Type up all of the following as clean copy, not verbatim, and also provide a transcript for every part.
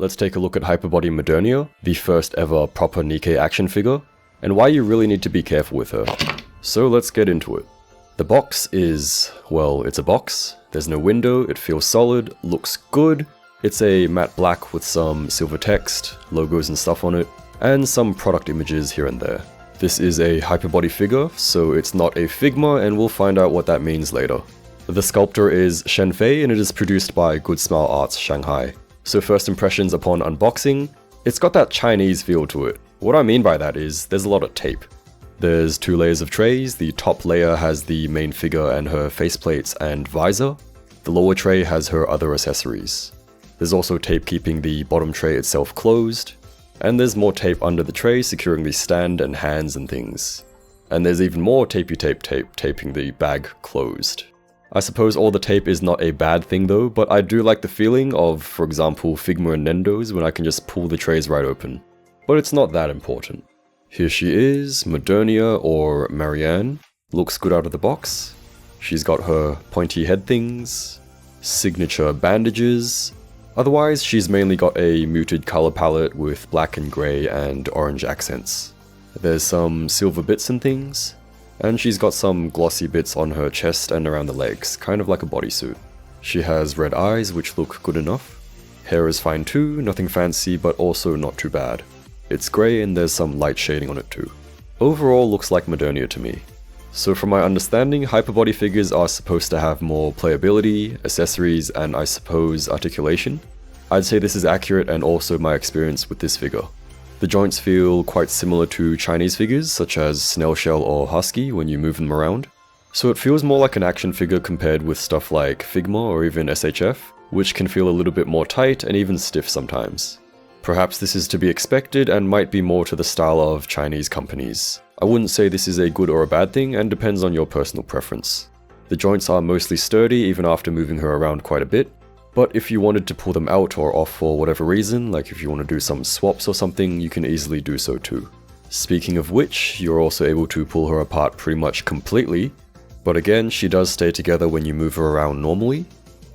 let's take a look at HyperBody Modernia, the first ever proper Nikke action figure, and why you really need to be careful with her. So let's get into it. The box is, well, it's a box, there's no window, it feels solid, looks good. It's a matte black with some silver text, logos and stuff on it, and some product images here and there. This is a HyperBody figure, so it's not a figma, and we'll find out what that means later. The sculptor is Shenfei, and it is produced by Good Smile Arts Shanghai. So first impressions upon unboxing, it's got that Chinese feel to it. What I mean by that is, there's a lot of tape. There's 2 layers of trays. The top layer has the main figure and her faceplates and visor. The lower tray has her other accessories. There's also tape keeping the bottom tray itself closed. And there's more tape under the tray securing the stand and hands and things. And there's even more tapey tape taping the bag closed. I suppose all the tape is not a bad thing though, but I do like the feeling of, for example, Figma and Nendo's when I can just pull the trays right open. But it's not that important. Here she is, Modernia or Marian. Looks good out of the box. She's got her pointy head things, signature bandages. Otherwise, she's mainly got a muted color palette with black and grey and orange accents. There's some silver bits and things, and she's got some glossy bits on her chest and around the legs, kind of like a bodysuit. She has red eyes, which look good enough. Hair is fine too, nothing fancy, but also not too bad. It's grey and there's some light shading on it too. Overall looks like Modernia to me. So from my understanding, HyperBody figures are supposed to have more playability, accessories, and I suppose articulation. I'd say this is accurate and also my experience with this figure. The joints feel quite similar to Chinese figures such as Snail Shell or Husky when you move them around. So it feels more like an action figure compared with stuff like Figma or even SHF, which can feel a little bit more tight and even stiff sometimes. Perhaps this is to be expected and might be more to the style of Chinese companies. I wouldn't say this is a good or a bad thing and depends on your personal preference. The joints are mostly sturdy even after moving her around quite a bit, but if you wanted to pull them out or off for whatever reason, like if you want to do some swaps or something, you can easily do so too. Speaking of which, you're also able to pull her apart pretty much completely, but again, she does stay together when you move her around normally.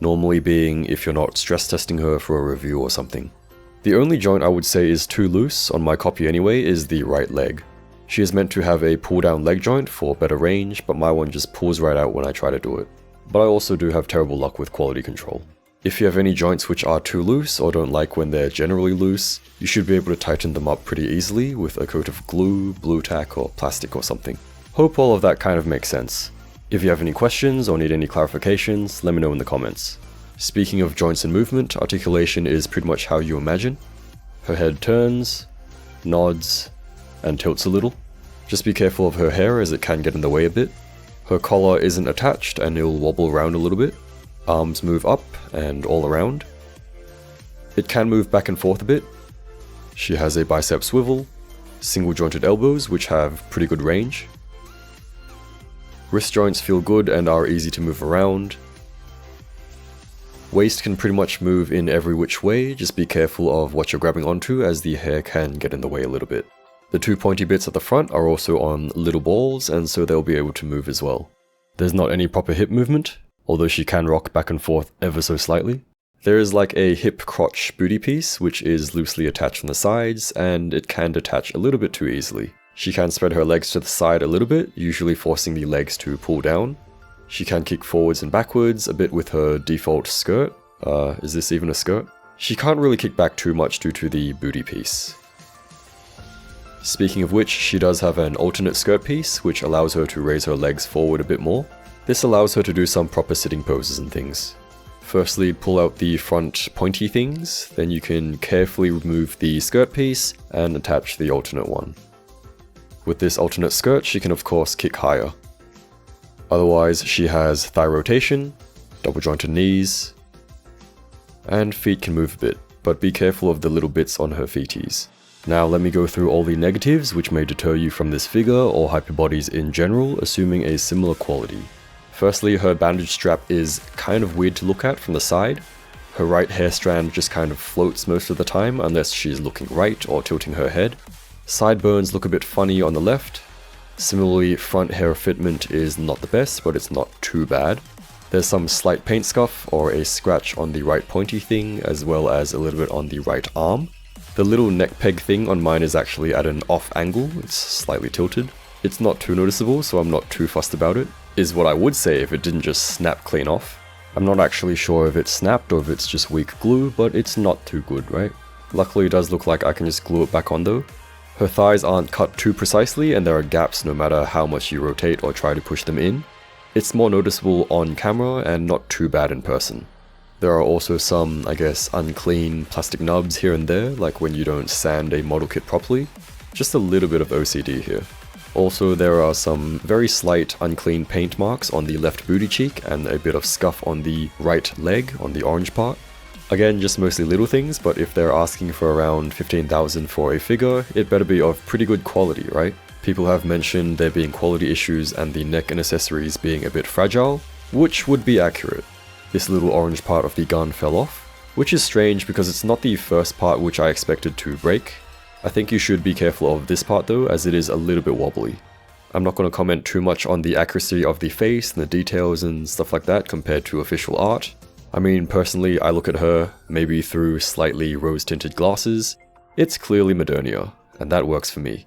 Normally being if you're not stress testing her for a review or something. The only joint I would say is too loose, on my copy anyway, is the right leg. She is meant to have a pull down leg joint for better range, but my one just pulls right out when I try to do it. But I also do have terrible luck with quality control. If you have any joints which are too loose or don't like when they're generally loose, you should be able to tighten them up pretty easily with a coat of glue, blue tack or plastic or something. Hope all of that kind of makes sense. If you have any questions or need any clarifications, let me know in the comments. Speaking of joints and movement, articulation is pretty much how you imagine. Her head turns, nods, and tilts a little. Just be careful of her hair as it can get in the way a bit. Her collar isn't attached and it'll wobble around a little bit. Arms move up and all around. It can move back and forth a bit. She has a bicep swivel, single jointed elbows which have pretty good range. Wrist joints feel good and are easy to move around. Waist can pretty much move in every which way, just be careful of what you're grabbing onto as the hair can get in the way a little bit. The 2 pointy bits at the front are also on little balls and so they'll be able to move as well. There's not any proper hip movement, although she can rock back and forth ever so slightly. There is like a hip crotch booty piece which is loosely attached on the sides and it can detach a little bit too easily. She can spread her legs to the side a little bit, usually forcing the legs to pull down. She can kick forwards and backwards a bit with her default skirt. Is this even a skirt? She can't really kick back too much due to the booty piece. Speaking of which, she does have an alternate skirt piece, which allows her to raise her legs forward a bit more. This allows her to do some proper sitting poses and things. Firstly, pull out the front pointy things, then you can carefully remove the skirt piece and attach the alternate one. With this alternate skirt, she can of course kick higher. Otherwise, she has thigh rotation, double jointed knees, and feet can move a bit, but be careful of the little bits on her feeties. Now let me go through all the negatives which may deter you from this figure or HyperBodies in general, assuming a similar quality. Firstly, her bandage strap is kind of weird to look at from the side. Her right hair strand just kind of floats most of the time unless she's looking right or tilting her head. Sideburns look a bit funny on the left. Similarly, front hair fitment is not the best, but it's not too bad. There's some slight paint scuff or a scratch on the right pointy thing, as well as a little bit on the right arm. The little neck peg thing on mine is actually at an off angle, it's slightly tilted. It's not too noticeable, so I'm not too fussed about it, is what I would say if it didn't just snap clean off. I'm not actually sure if it snapped or if it's just weak glue, but it's not too good, right? Luckily it does look like I can just glue it back on though. Her thighs aren't cut too precisely and there are gaps no matter how much you rotate or try to push them in. It's more noticeable on camera and not too bad in person. There are also some, I guess, unclean plastic nubs here and there, like when you don't sand a model kit properly. Just a little bit of OCD here. Also, there are some very slight unclean paint marks on the left booty cheek and a bit of scuff on the right leg, on the orange part. Again, just mostly little things, but if they're asking for around 15,000 for a figure, it better be of pretty good quality, right? People have mentioned there being quality issues and the neck and accessories being a bit fragile, which would be accurate. This little orange part of the gun fell off, which is strange because it's not the first part which I expected to break. I think you should be careful of this part though, as it is a little bit wobbly. I'm not going to comment too much on the accuracy of the face and the details and stuff like that compared to official art. I mean, personally, I look at her, maybe through slightly rose-tinted glasses. It's clearly Modernia, and that works for me.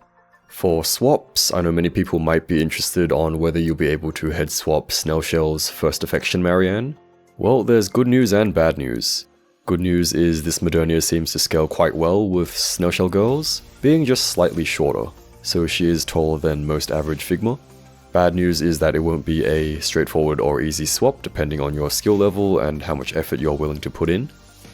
For swaps, I know many people might be interested on whether you'll be able to head swap Snail Shell's first affection Marian. Well, there's good news and bad news. Good news is this Modernia seems to scale quite well with Snail Shell girls, being just slightly shorter, so she is taller than most average figma. Bad news is that it won't be a straightforward or easy swap depending on your skill level and how much effort you're willing to put in.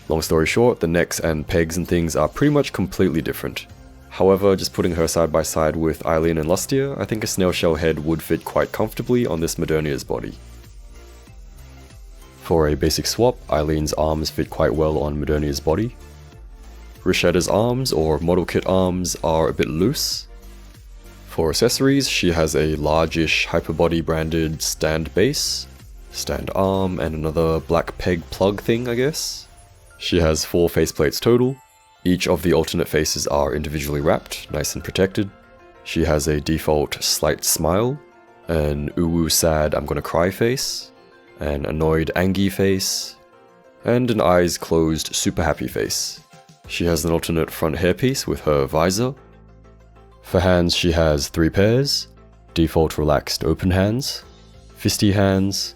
Long story short, the necks and pegs and things are pretty much completely different. However, just putting her side by side with Eileen and Lustia, I think a Snail Shell head would fit quite comfortably on this Modernia's body. For a basic swap, Eileen's arms fit quite well on Modernia's body. Rishetta's arms, or model kit arms, are a bit loose. For accessories, she has a largish HyperBody branded stand base, stand arm, and another black peg plug thing, I guess. She has 4 faceplates total. Each of the alternate faces are individually wrapped, nice and protected. She has a default slight smile, an uwu sad I'm gonna cry face, an annoyed Angie face, and an eyes closed super happy face. She has an alternate front hairpiece with her visor. For hands she has 3 pairs, default relaxed open hands, fisty hands,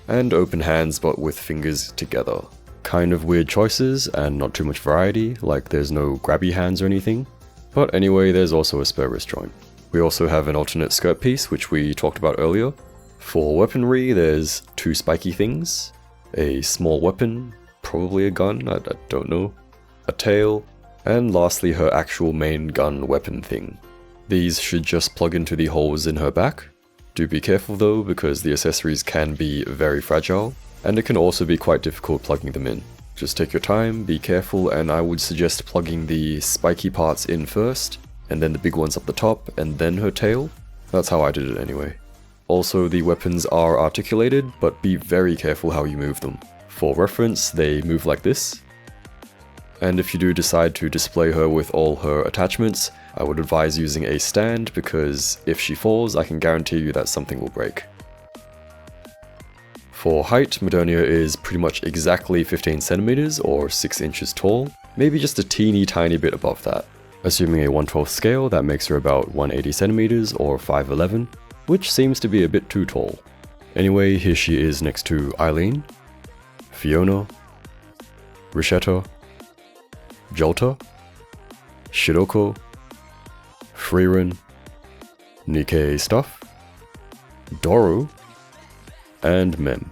and open hands but with fingers together. Kind of weird choices and not too much variety, like there's no grabby hands or anything. But anyway, there's also a spare wrist joint. We also have an alternate skirt piece, which we talked about earlier. For weaponry, there's 2 spiky things, a small weapon, probably a gun, I don't know, a tail, and lastly her actual main gun weapon thing. These should just plug into the holes in her back. Do be careful though, because the accessories can be very fragile, and it can also be quite difficult plugging them in. Just take your time, be careful, and I would suggest plugging the spiky parts in first, and then the big ones up the top, and then her tail. That's how I did it anyway. Also, the weapons are articulated, but be very careful how you move them. For reference, they move like this. And if you do decide to display her with all her attachments, I would advise using a stand, because if she falls, I can guarantee you that something will break. For height, Modernia is pretty much exactly 15 centimeters or 6 inches tall, maybe just a teeny tiny bit above that. Assuming a 1/12 scale, that makes her about 180 centimeters or 5'11", which seems to be a bit too tall. Anyway, here she is next to Eileen, Fiona, Rishetta, Jolta, Shiroko, Frieren, Nikke Stuff, Doru, and Mem.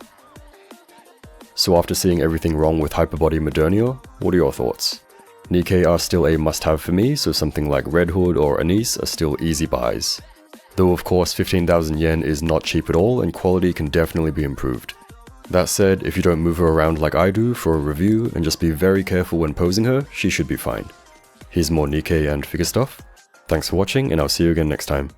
So after seeing everything wrong with HyperBody Modernia, what are your thoughts? Nikke are still a must-have for me, so something like Red Hood or Anneliese are still easy buys. Though of course 15,000 yen is not cheap at all and quality can definitely be improved. That said, if you don't move her around like I do for a review and just be very careful when posing her, she should be fine. Here's more Nikke and figure stuff. Thanks for watching and I'll see you again next time.